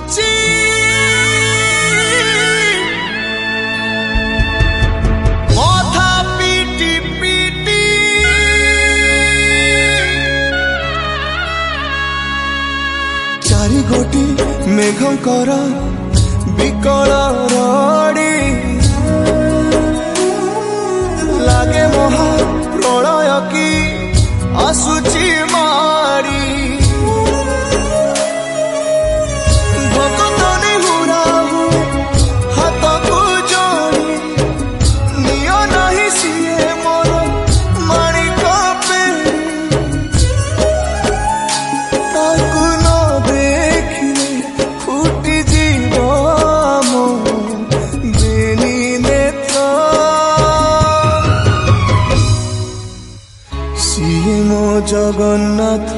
ଆସୁଛି ମଥା ପିଟି ପିଟି ଚାରି ଗୋଟି ମେଘଙ୍କର ବିକଳ ରଡ଼ି लागे महा प्रलय की आसुची मारी भक्तनी हुराहु हाथ को जोड़ी नियो नहीं सिए मोर माणिक पेरी ताकु न देखिले फुटी जीव मो बेनी नेत्र सिए मो जगन्नाथ